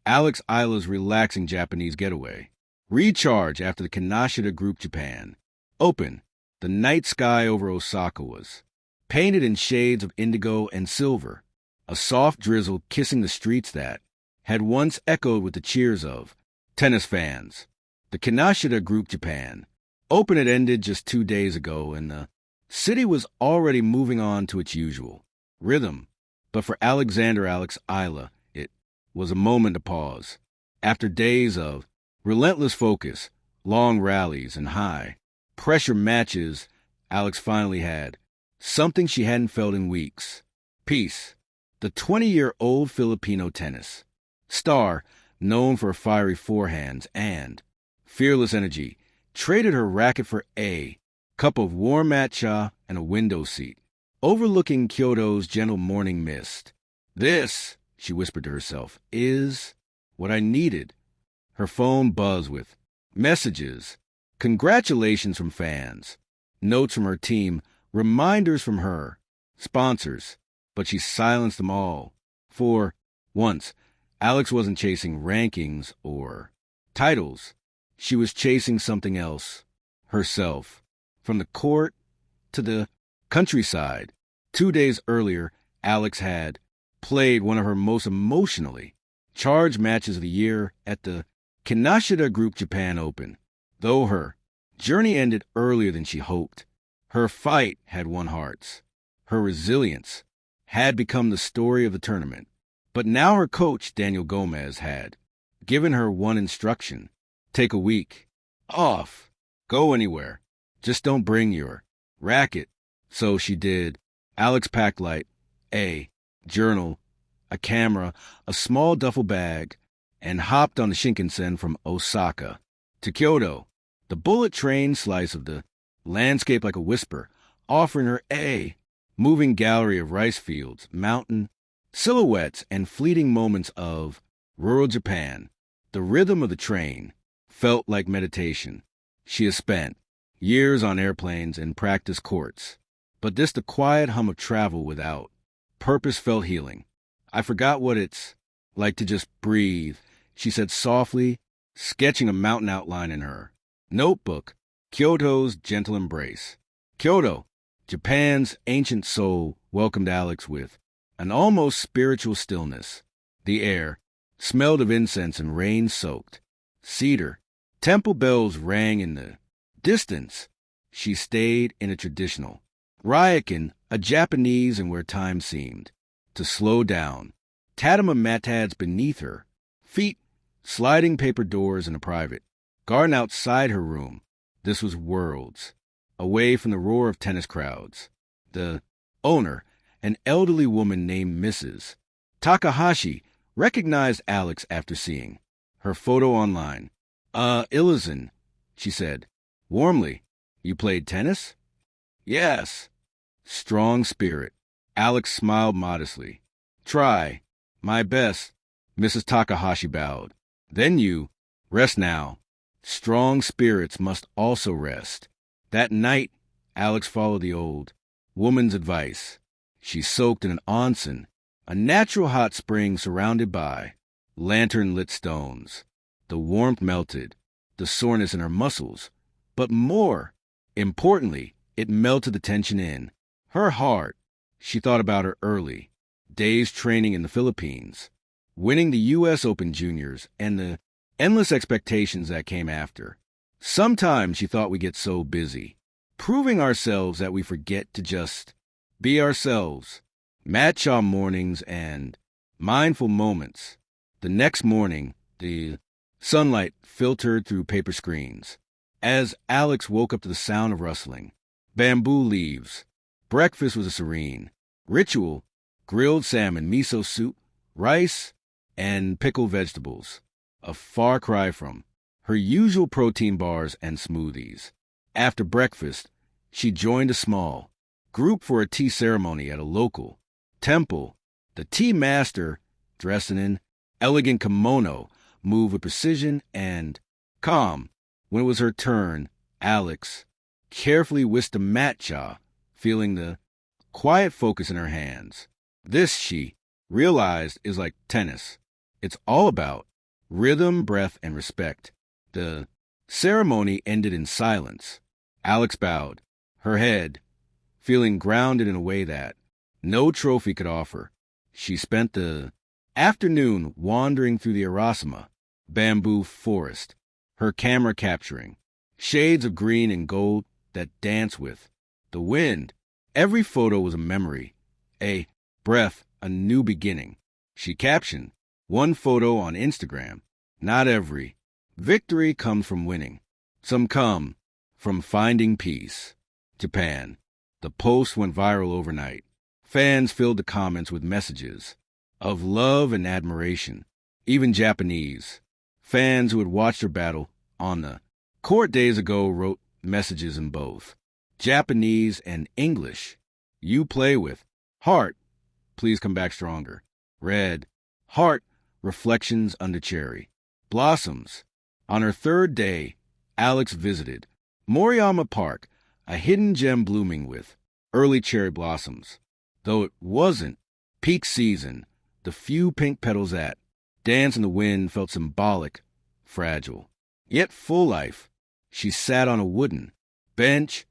Alex Eala's relaxing Japanese getaway. Recharge after the Kinoshita Group Japan. Open. The night sky over Osaka was painted in shades of indigo and silver, a soft drizzle kissing the streets that had once echoed with the cheers of tennis fans. The Kinoshita Group Japan. Open had ended just 2 days ago, and the city was already moving on to its usual rhythm. But for Alex Eala, it was a moment to pause. After days of relentless focus, long rallies, and high-pressure matches, Alex finally had something she hadn't felt in weeks. Peace. The 20-year-old Filipino tennis star, known for fiery forehands and fearless energy, traded her racket for a cup of warm matcha and a window seat, overlooking Kyoto's gentle morning mist. This, she whispered to herself, is what I needed. Her phone buzzed with messages, congratulations from fans, notes from her team, reminders from her sponsors, but she silenced them all. For once, Alex wasn't chasing rankings or titles. She was chasing something else, herself. From the court to the countryside. 2 days earlier, Alex had played one of her most emotionally charged matches of the year at the Kinoshita Group Japan Open. Though her journey ended earlier than she hoped, her fight had won hearts. Her resilience had become the story of the tournament. But now her coach, Daniel Gomez, had given her one instruction: take a week off, go anywhere, just don't bring your racket. So she did. Alex packed light, a journal, a camera, a small duffel bag, and hopped on the Shinkansen from Osaka to Kyoto. The bullet train slice of the landscape like a whisper, offering her a moving gallery of rice fields, mountain silhouettes, and fleeting moments of rural Japan. The rhythm of the train felt like meditation. She has spent years on airplanes and practice courts, but the quiet hum of travel without purpose felt healing. I forgot what it's like to just breathe, she said softly, sketching a mountain outline in her notebook. Kyoto's gentle embrace. Kyoto, Japan's ancient soul, welcomed Alex with an almost spiritual stillness. The air smelled of incense and rain-soaked cedar. Temple bells rang in the distance. She stayed in a traditional ryokan, a Japanese, and where time seemed to slow down. Tatama matads beneath her feet, sliding paper doors in a private garden outside her room. This was worlds away from the roar of tennis crowds. The owner, an elderly woman named Mrs. Takahashi, recognized Alex after seeing her photo online. Ilizan, she said warmly. You played tennis? Yes. Strong spirit. Alex smiled modestly. Try. My best. Mrs. Takahashi bowed. Then you rest now. Strong spirits must also rest. That night, Alex followed the old woman's advice. She soaked in an onsen, a natural hot spring surrounded by lantern-lit stones. The warmth melted the soreness in her muscles, but more importantly, it melted the tension in her heart. She thought about her early days training in the Philippines, winning the U.S. Open Juniors, and the endless expectations that came after. Sometimes she thought we get so busy proving ourselves that we forget to just be ourselves. Matcha mornings and mindful moments. The next morning, the sunlight filtered through paper screens. As Alex woke up to the sound of rustling bamboo leaves, breakfast was a serene ritual: grilled salmon, miso soup, rice, and pickled vegetables. A far cry from her usual protein bars and smoothies. After breakfast, she joined a small group for a tea ceremony at a local temple. The tea master, dressed in an elegant kimono, moved with precision and calm. When it was her turn, Alex carefully whisked a matcha, feeling the quiet focus in her hands. This, she realized, is like tennis. It's all about rhythm, breath, and respect. The ceremony ended in silence. Alex bowed, her head, feeling grounded in a way that no trophy could offer. She spent the afternoon wandering through the Erasima bamboo forest, her camera capturing shades of green and gold that dance with the wind. Every photo was a memory, a breath, a new beginning. She captioned one photo on Instagram. Not every victory comes from winning. Some come from finding peace. Japan. The post went viral overnight. Fans filled the comments with messages of love and admiration. Even Japanese fans who had watched her battle on the court days ago wrote messages in both Japanese and English. You play with heart. Please come back stronger. Red. Heart. Reflections under cherry. Blossoms. On her third day, Alex visited Moriyama Park, a hidden gem blooming with early cherry blossoms. Though it wasn't peak season, the few pink petals that danced in the wind felt symbolic, fragile, yet full life. She sat on a wooden bench,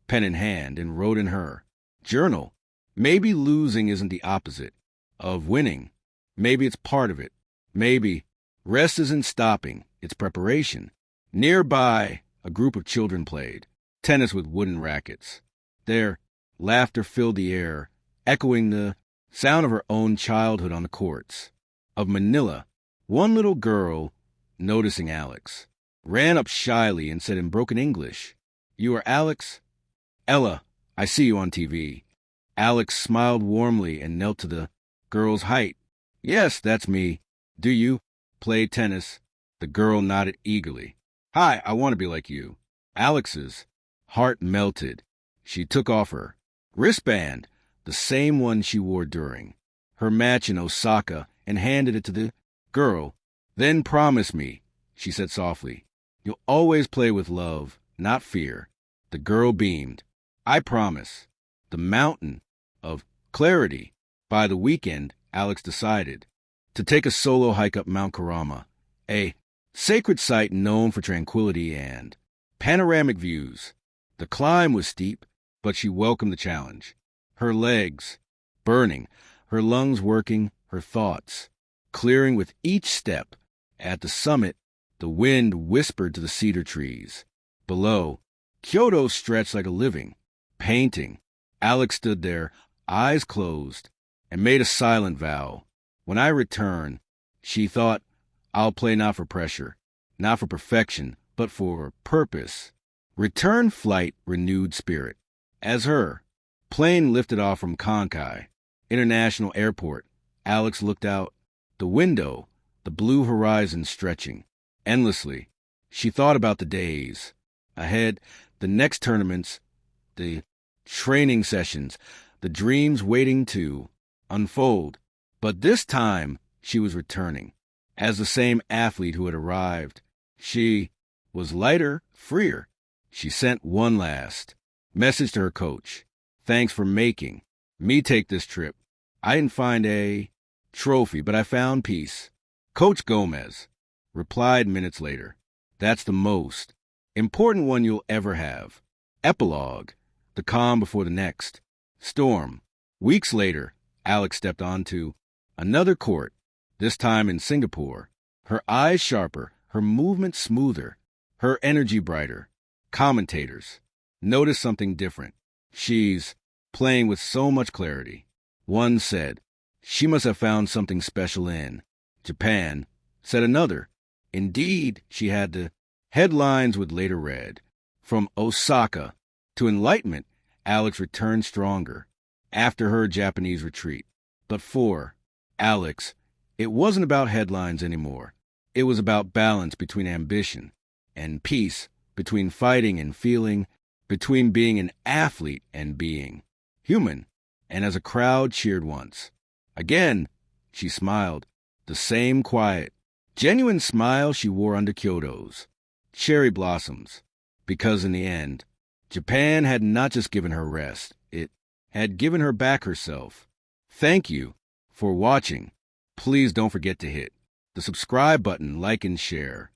pen in hand, and wrote in her journal. Maybe losing isn't the opposite of winning. Maybe it's part of it. Maybe rest isn't stopping, it's preparation. Nearby, a group of children played tennis with wooden rackets. Their laughter filled the air, echoing the sound of her own childhood on the courts of Manila. One little girl, noticing Alex, ran up shyly and said in broken English, "You are Alex?" "Ella, I see you on TV." Alex smiled warmly and knelt to the girl's height. "Yes, that's me. Do you play tennis?" The girl nodded eagerly. "Hi, I want to be like you." Alex's heart melted. She took off her wristband, the same one she wore during her match in Osaka, and handed it to the girl. "Then promise me," she said softly, "you'll always play with love, not fear." The girl beamed. "I promise." The mountain of clarity. By the weekend, Alex decided to take a solo hike up Mount Karama, a sacred site known for tranquility and panoramic views. The climb was steep, but she welcomed the challenge. Her legs burning, her lungs working, her thoughts clearing with each step. At the summit, the wind whispered to the cedar trees. Below, Kyoto stretched like a living painting. Alex stood there, eyes closed, and made a silent vow. When I return, she thought, I'll play not for pressure, not for perfection, but for purpose. Return flight renewed spirit. As her plane lifted off from Konkai International Airport, Alex looked out the window, the blue horizon stretching endlessly. She thought about the days ahead, the next tournaments, the training sessions, the dreams waiting to unfold. But this time, she was returning as the same athlete who had arrived. She was lighter, freer. She sent one last message to her coach. "Thanks for making me take this trip. I didn't find a trophy, but I found peace." Coach Gomez replied minutes later, "That's the most important one you'll ever have." Epilogue. The calm before the next storm. Weeks later, Alex stepped onto another court, this time in Singapore. Her eyes sharper, her movement smoother, her energy brighter. Commentators noticed something different. "She's playing with so much clarity." One said, "She must have found something special in Japan." Said another, "Indeed, she had." The headlines would later read, "From Osaka to enlightenment, Alex returned stronger after her Japanese retreat." But for Alex, it wasn't about headlines anymore. It was about balance between ambition and peace, between fighting and feeling, between being an athlete and being human. And as a crowd cheered once again, she smiled, the same quiet, genuine smile she wore under Kyoto's cherry blossoms. Because in the end, Japan had not just given her rest, it had given her back herself. Thank you for watching. Please don't forget to hit the the subscribe button, like and share.